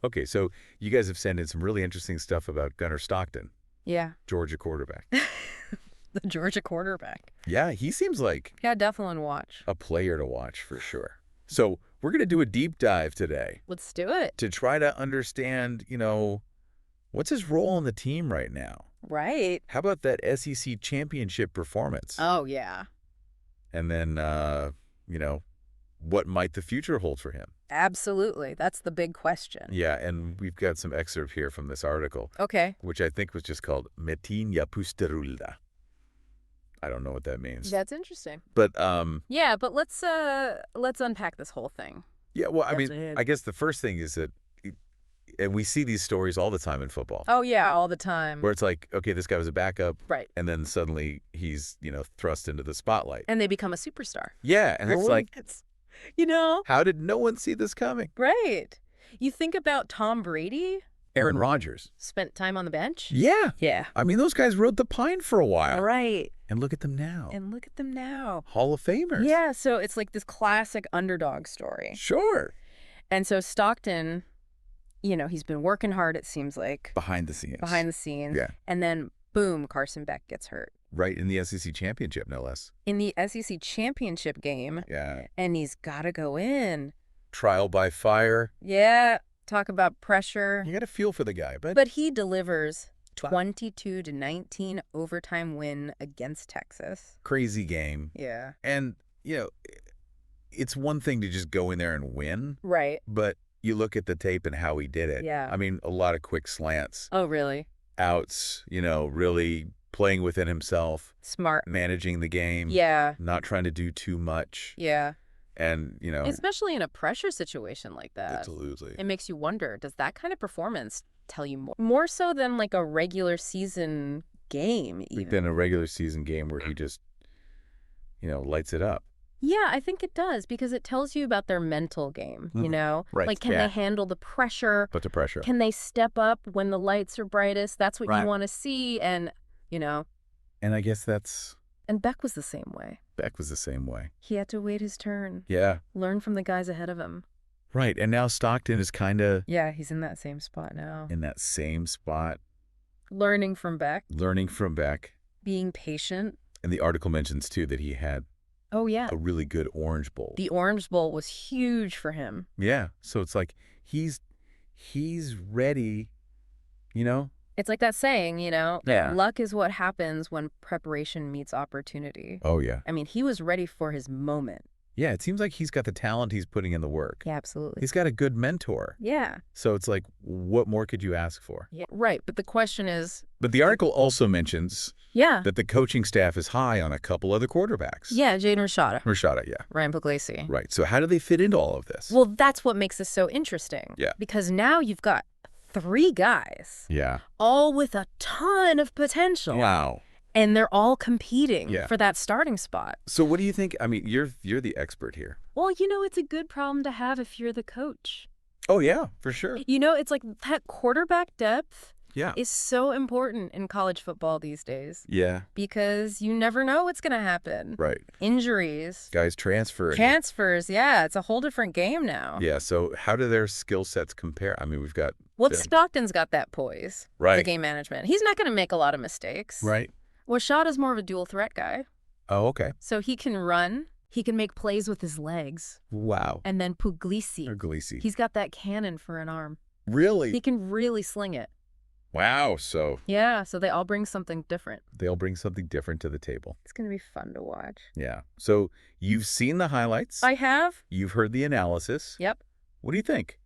Okay, so you guys have sent in some really interesting stuff about Gunner Stockton, Yeah. Georgia quarterback. The Georgia quarterback. Yeah, he seems like Yeah, definitely watch. a player to watch for sure. So we're going to do a deep dive today Let's do it. to try to understand, what's his role on the team right now? Right. How about that SEC championship performance? Oh, yeah. And then, what might the future hold for him? Absolutely. That's the big question. Yeah, and we've got some excerpt here from this article, Okay. which I think was just called Metin Yapıştırıldı. I don't know what that means. That's interesting. But, Yeah, but let's unpack this whole thing. yeah, well, I That's mean, it. I guess the first thing is that, and we see these stories all the time in football, Oh, yeah, all the time. where it's like, okay, this guy was a backup, Right. and then suddenly he's, thrust into the spotlight. And they become a superstar. Yeah, and it's like, how did no one see this coming? Right. You think about Tom Brady Aaron Rodgers. spent time on the bench? Yeah. Yeah. I mean, those guys rode the pine for a while. Right. And look at them now. And look at them now. Hall of Famers. Yeah, so it's like this classic underdog story. Sure. And so Stockton, he's been working hard, it seems like. Behind the scenes. Behind the scenes. Yeah. And then, boom, Carson Beck gets hurt. Right, in the SEC championship, no less. In the SEC championship game. Yeah. And he's got to go in. Trial by fire. Yeah. Talk about pressure. You got to feel for the guy, But he delivers 22-19 overtime win against Texas. Crazy game. Yeah. And, it's one thing to just go in there and win. Right. But you look at the tape and how he did it. Yeah. I mean, a lot of quick slants. Oh, really? Outs, really playing within himself. Smart. Managing the game. Yeah. Not trying to do too much. Yeah. And, Especially in a pressure situation like that. Absolutely. It makes you wonder, does that kind of performance tell you more? More so than like a regular season game, even. Than a regular season game where he just, lights it up. Yeah, I think it does, because it tells you about their mental game, Right. Like, can they handle the pressure? Put the pressure. Can they step up when the lights are brightest? That's what Right. you want to see. And, And I guess that's... And Beck was the same way. Beck was the same way. He had to wait his turn. Yeah. Learn from the guys ahead of him. Right. And now Stockton is kind of... Yeah, he's in that same spot now. in that same spot. Learning from Beck. Learning from Beck. Being patient. And the article mentions, too, that he had Oh, yeah. a really good Orange Bowl. The Orange Bowl was huge for him. Yeah. So it's like he's ready, It's like that saying, Yeah. luck is what happens when preparation meets opportunity. Oh, yeah. I mean, he was ready for his moment. Yeah, it seems like he's got the talent, he's putting in the work. Yeah, absolutely. He's got a good mentor. Yeah. So it's like, what more could you ask for? Yeah. Right. But the question is... But the article also mentions Yeah. that the coaching staff is high on a couple other quarterbacks. Yeah, Jaden Rashada. Rashada, yeah. Ryan Puglisi. Right. So how do they fit into all of this? Well, that's what makes this so interesting. Yeah. Because now you've got 3 guys, Yeah. all with a ton of potential. Wow. And they're all competing Yeah. for that starting spot. So what do you think? I mean, you're the expert here. Well, it's a good problem to have if you're the coach. Oh, yeah, for sure. It's like that quarterback depth Yeah. is so important in college football these days, Yeah. because you never know what's going to happen. Right. Injuries. Guys transferring. Transfers, yeah. It's a whole different game now. Yeah. So how do their skill sets compare? I mean, we've got... Well, Yeah. Stockton's got that poise. Right. The game management. He's not going to make a lot of mistakes. Right. Rashada's more of a dual threat guy. Oh, okay. So he can run. He can make plays with his legs. Wow. And then Puglisi. Or Gleesy. He's got that cannon for an arm. Really? He can really sling it. Wow. So Yeah, so they all bring something different. they'll bring something different to the table. It's going to be fun to watch. Yeah. So you've seen the highlights. I have? You've heard the analysis. Yep. What do you think?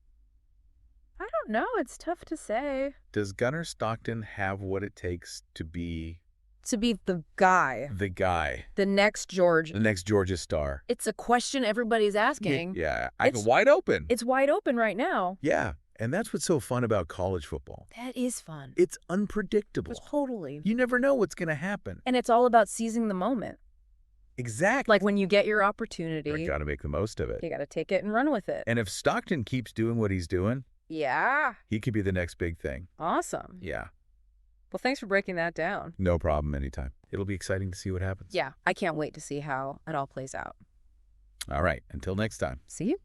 I don't know. It's tough to say. Does Gunner Stockton have what it takes to be To be the guy. the guy, The next George. the next Georgia star? It's a question everybody's asking. Yeah. It's- Wide open. It's wide open right now. Yeah. And that's what's so fun about college football. That is fun. It's unpredictable. Totally. You never know what's going to happen. And it's all about seizing the moment. Exactly. Like when you get your opportunity, You got to make the most of it. you got to take it and run with it. And if Stockton keeps doing what he's doing, Yeah. he could be the next big thing. Awesome. Yeah. Well, thanks for breaking that down. No problem anytime. It'll be exciting to see what happens. Yeah, I can't wait to see how it all plays out. All right. Until next time. See you.